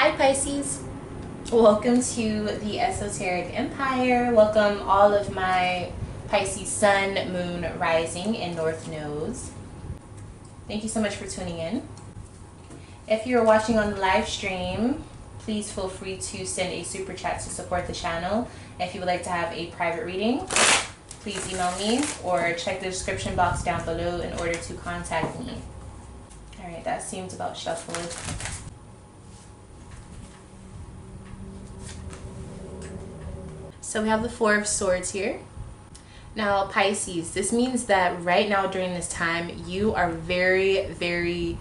Hi Pisces, welcome to the Esoteric Empire. Welcome all of my Pisces Sun, Moon, Rising, and North Nodes. Thank you so much for tuning in. If you're watching on the live stream, please feel free to send a super chat to support the channel. If you would like to have a private reading, please email me or check the description box down below in order to contact me. Alright, that seems about shuffled. So we have the Four of Swords here. Now Pisces, this means that right now during this time, you are very, very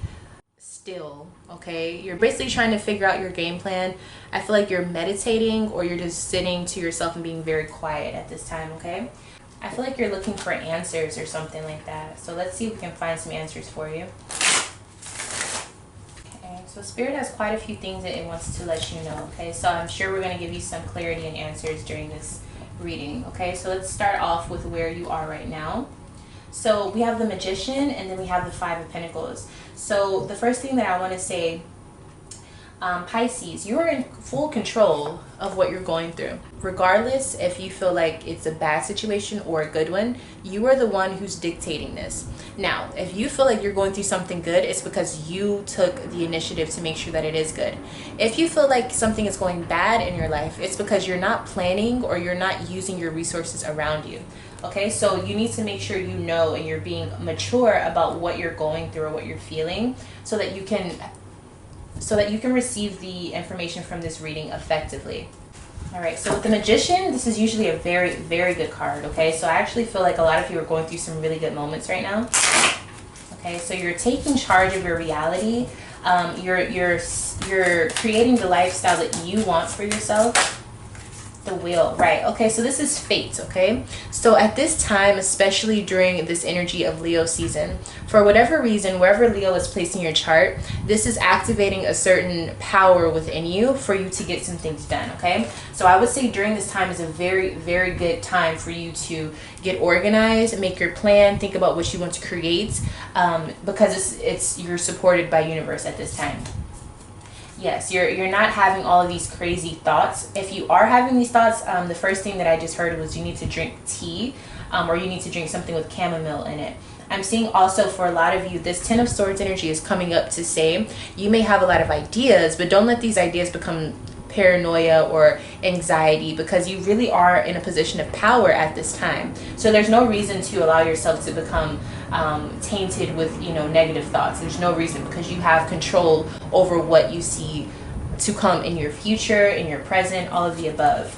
still, okay? You're basically trying to figure out your game plan. I feel like you're meditating or you're just sitting to yourself and being very quiet at this time, okay? I feel like you're looking for answers or something like that. So let's see if we can find some answers for you. So Spirit has quite a few things that it wants to let you know, okay? So I'm sure we're going to give you some clarity and answers during this reading, okay? So let's start off with where you are right now. So we have the Magician and then we have the Five of Pentacles. So the first thing that I want to say, Pisces, you're in full control of what you're going through. Regardless if you feel like it's a bad situation or a good one, you are the one who's dictating this. Now, if you feel like you're going through something good, it's because you took the initiative to make sure that it is good. If you feel like something is going bad in your life, it's because you're not planning or you're not using your resources around you. Okay, so you need to make sure you know and you're being mature about what you're going through or what you're feeling so that you can receive the information from this reading effectively. All right, so with the Magician, this is usually a very, very good card, okay? So I actually feel like a lot of you are going through some really good moments right now. Okay, so you're taking charge of your reality. You're creating the lifestyle that you want for yourself. The Wheel, right? Okay, so this is fate, okay? So at this time, especially during this energy of Leo season, for whatever reason, wherever Leo is placed in your chart, this is activating a certain power within you for you to get some things done, okay? So I would say during this time is a very, very good time for you to get organized, make your plan, think about what you want to create, because you're supported by universe at this time. Yes, you're not having all of these crazy thoughts. If you are having these thoughts, the first thing that I just heard was you need to drink tea, or you need to drink something with chamomile in it. I'm seeing also for a lot of you, this Ten of Swords energy is coming up to say you may have a lot of ideas, but don't let these ideas become paranoia or anxiety, because you really are in a position of power at this time. So there's no reason to allow yourself to become tainted with negative thoughts. There's no reason, because you have control over what you see to come in your future, in your present, all of the above.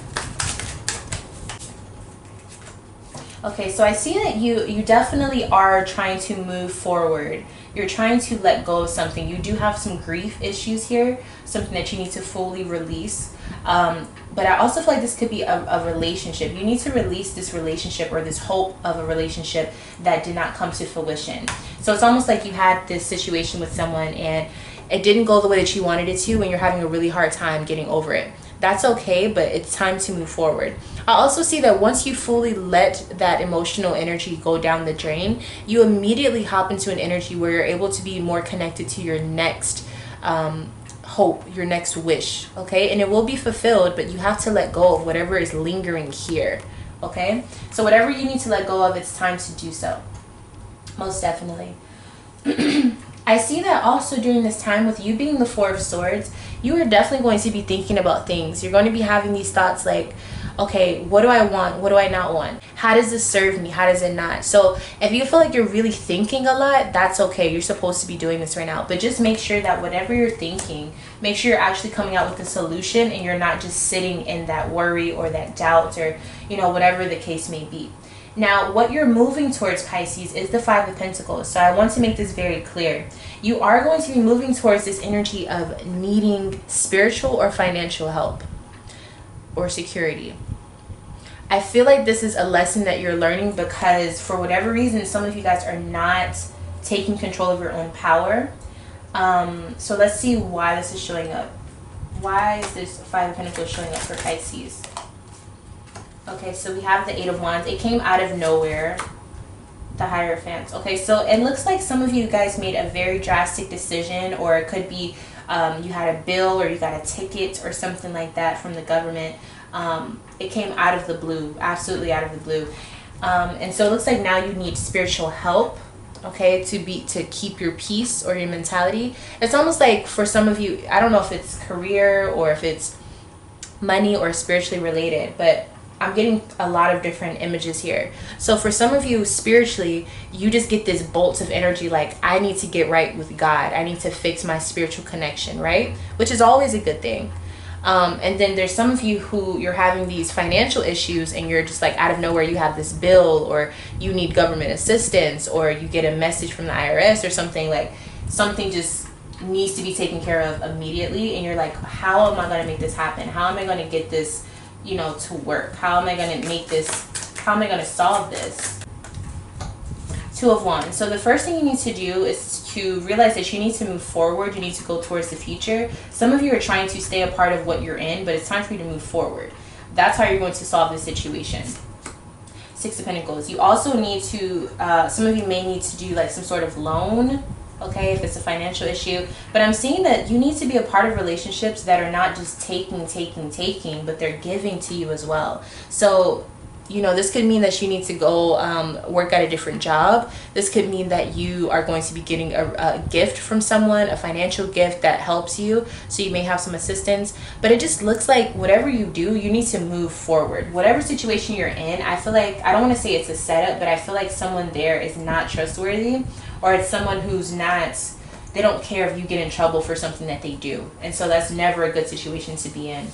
Okay, so I see that you definitely are trying to move forward. You're trying to let go of something. You do have some grief issues here, something that you need to fully release. But I also feel like this could be a relationship. You need to release this relationship or this hope of a relationship that did not come to fruition. So it's almost like you had this situation with someone and it didn't go the way that you wanted it to, and you're having a really hard time getting over it. That's okay, but it's time to move forward. I also see that once you fully let that emotional energy go down the drain, you immediately hop into an energy where you're able to be more connected to your next hope, your next wish, okay? And it will be fulfilled, but you have to let go of whatever is lingering here, okay? So whatever you need to let go of, it's time to do so. Most definitely. I see that also during this time, with you being the Four of Swords, you are definitely going to be thinking about things. You're going to be having these thoughts like, okay, what do I want? What do I not want? How does this serve me? How does it not? So if you feel like you're really thinking a lot, that's okay. You're supposed to be doing this right now. But just make sure that whatever you're thinking, make sure you're actually coming out with a solution and you're not just sitting in that worry or that doubt or, whatever the case may be. Now, what you're moving towards, Pisces, is the Five of Pentacles. So I want to make this very clear. You are going to be moving towards this energy of needing spiritual or financial help or security. I feel like this is a lesson that you're learning because for whatever reason, some of you guys are not taking control of your own power. So let's see why this is showing up. Why is this Five of Pentacles showing up for Pisces? Okay, so we have the Eight of Wands. It came out of nowhere. The Hierophant. Okay, so it looks like some of you guys made a very drastic decision, or it could be you had a bill or you got a ticket or something like that from the government. It came out of the blue, absolutely out of the blue. And so it looks like now you need spiritual help, okay, to keep your peace or your mentality. It's almost like for some of you, I don't know if it's career or if it's money or spiritually related, but I'm getting a lot of different images here. So for some of you, spiritually, you just get this bolt of energy like, I need to get right with God. I need to fix my spiritual connection, right? Which is always a good thing. And then there's some of you who you're having these financial issues and you're just like out of nowhere you have this bill, or you need government assistance, or you get a message from the IRS or something, like something just needs to be taken care of immediately, and you're like, how am I going to make this happen? How am I going to get this, to work? How am I going to solve this? Two of Wands. So the first thing you need to do is to realize that you need to move forward. You need to go towards the future. Some of you are trying to stay a part of what you're in, but it's time for you to move forward. That's how you're going to solve this situation. Six of Pentacles. You also need to, some of you may need to do like some sort of loan, okay, if it's a financial issue. But I'm seeing that you need to be a part of relationships that are not just taking, but they're giving to you as well. So this could mean that you need to go work at a different job. This could mean that you are going to be getting a gift from someone, a financial gift that helps you. So you may have some assistance. But it just looks like whatever you do, you need to move forward. Whatever situation you're in, I feel like, I don't want to say it's a setup, but I feel like someone there is not trustworthy, or it's someone who's not, they don't care if you get in trouble for something that they do. And so that's never a good situation to be in.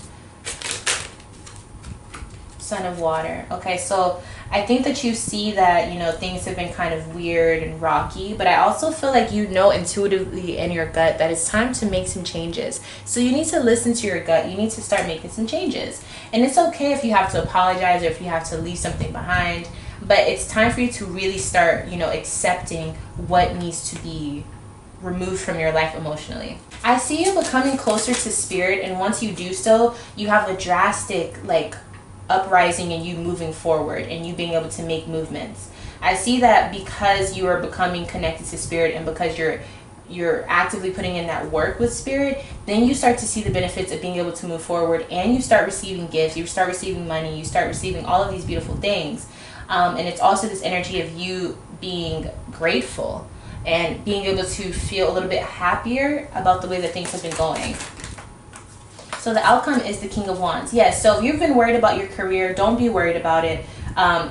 Son of Water. Okay, so I think that you see that, things have been kind of weird and rocky, but I also feel like intuitively in your gut that it's time to make some changes. So you need to listen to your gut. You need to start making some changes. And it's okay if you have to apologize or if you have to leave something behind, but it's time for you to really start, accepting what needs to be removed from your life emotionally. I see you becoming closer to spirit, and once you do so, you have a drastic, uprising and you moving forward and you being able to make movements. I see that because you are becoming connected to spirit and because you're actively putting in that work with spirit, then you start to see the benefits of being able to move forward, and you start receiving gifts, you start receiving money, you start receiving all of these beautiful things. And it's also this energy of you being grateful and being able to feel a little bit happier about the way that things have been going. So the outcome is the King of Wands. Yes, so if you've been worried about your career, don't be worried about it.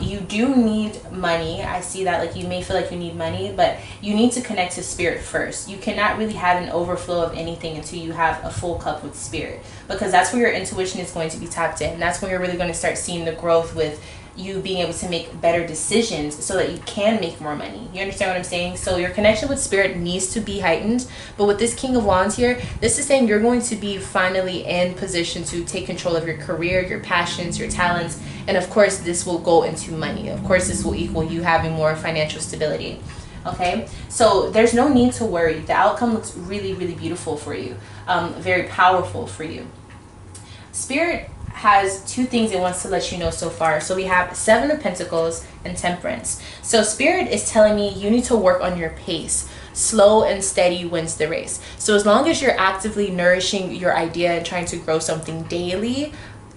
You do need money. I see that, you may feel like you need money, but you need to connect to spirit first. You cannot really have an overflow of anything until you have a full cup with spirit, because that's where your intuition is going to be tapped in. That's when you're really going to start seeing the growth with you being able to make better decisions so that you can make more money. You understand what I'm saying? So your connection with spirit needs to be heightened. But with this King of Wands here, this is saying you're going to be finally in position to take control of your career, your passions, your talents. And of course, this will go into money. Of course, this will equal you having more financial stability. Okay, so there's no need to worry. The outcome looks really, really beautiful for you. Very powerful for you. Spirit has two things it wants to let you know so far. So we have Seven of Pentacles and Temperance. So Spirit is telling me you need to work on your pace. Slow and steady wins the race. So as long as you're actively nourishing your idea and trying to grow something daily,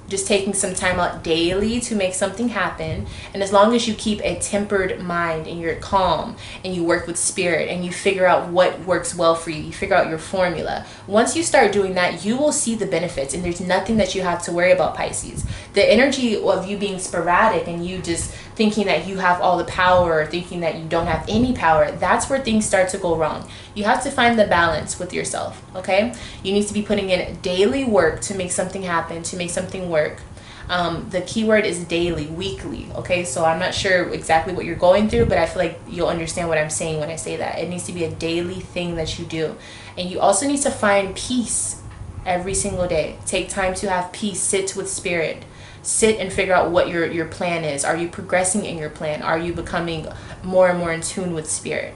just taking some time out daily to make something happen, and as long as you keep a tempered mind and you're calm and you work with spirit and you figure out what works well for you, you figure out your formula, once you start doing that, you will see the benefits, and there's nothing that you have to worry about, Pisces. The energy of you being sporadic and you just thinking that you have all the power or thinking that you don't have any power, that's where things start to go wrong. You have to find the balance with yourself, okay? You need to be putting in daily work to make something happen, to make something work. The key word is daily, weekly, okay? So I'm not sure exactly what you're going through, but I feel like you'll understand what I'm saying when I say that. It needs to be a daily thing that you do. And you also need to find peace every single day. Take time to have peace. Sit with spirit. Sit and figure out what your plan is. Are you progressing in your plan? Are you becoming more and more in tune with spirit?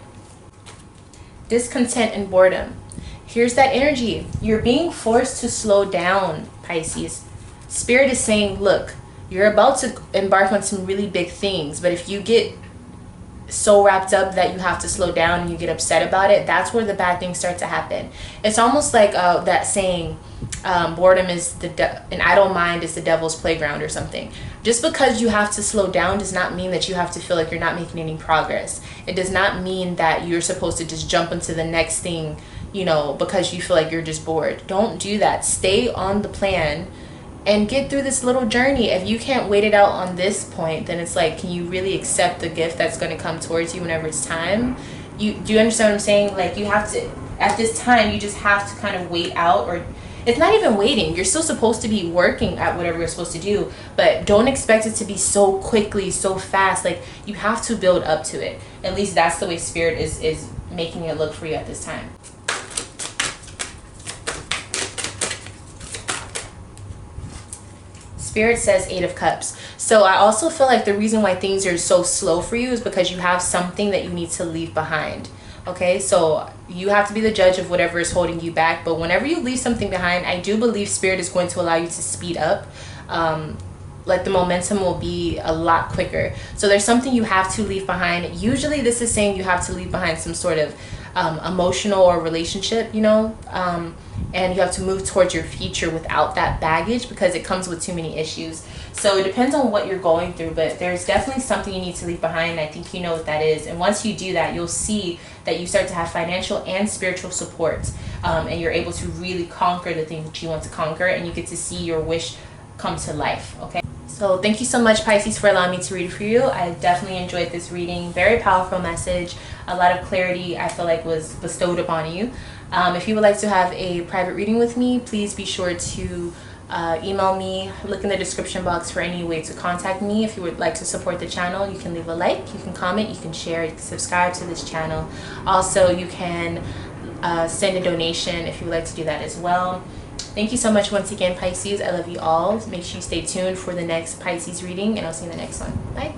Discontent and boredom. Here's that energy. You're being forced to slow down, Pisces. Spirit is saying, look, you're about to embark on some really big things, but if you get so wrapped up that you have to slow down and you get upset about it, that's where the bad things start to happen. It's almost like that saying, boredom is an idle mind is the devil's playground or something. Just because you have to slow down does not mean that you have to feel like you're not making any progress. It does not mean that you're supposed to just jump into the next thing, you know, because you feel like you're just bored. Don't do that. Stay on the plan and get through this little journey. If you can't wait it out on this point, then it's like, can you really accept the gift that's going to come towards you whenever it's time? Do you understand what I'm saying? Like, you have to, at this time, you just have to kind of wait out, or it's not even waiting. You're still supposed to be working at whatever you're supposed to do, but don't expect it to be so quickly, so fast. Like, you have to build up to it. At least that's the way Spirit is making it look for you at this time. Spirit says 8 of Cups. So I also feel like the reason why things are so slow for you is because you have something that you need to leave behind. Okay, so you have to be the judge of whatever is holding you back. But whenever you leave something behind, I do believe Spirit is going to allow you to speed up. Like, the momentum will be a lot quicker. So there's something you have to leave behind. Usually this is saying you have to leave behind some sort of emotional or relationship, you know, and you have to move towards your future without that baggage, because it comes with too many issues. So it depends on what you're going through, but there's definitely something you need to leave behind. I think you know what that is. And once you do that, you'll see that you start to have financial and spiritual support, and you're able to really conquer the things that you want to conquer, and you get to see your wish come to life. Okay, so thank you so much, Pisces, for allowing me to read for you. I definitely enjoyed this reading. Very powerful message. A lot of clarity, I feel like, was bestowed upon you. If you would like to have a private reading with me, please be sure to email me. Look in the description box for any way to contact me. If you would like to support the channel, you can leave a like, you can comment, you can share, you can subscribe to this channel. Also, you can send a donation if you would like to do that as well. Thank you so much once again, Pisces. I love you all. Make sure you stay tuned for the next Pisces reading, and I'll see you in the next one. Bye.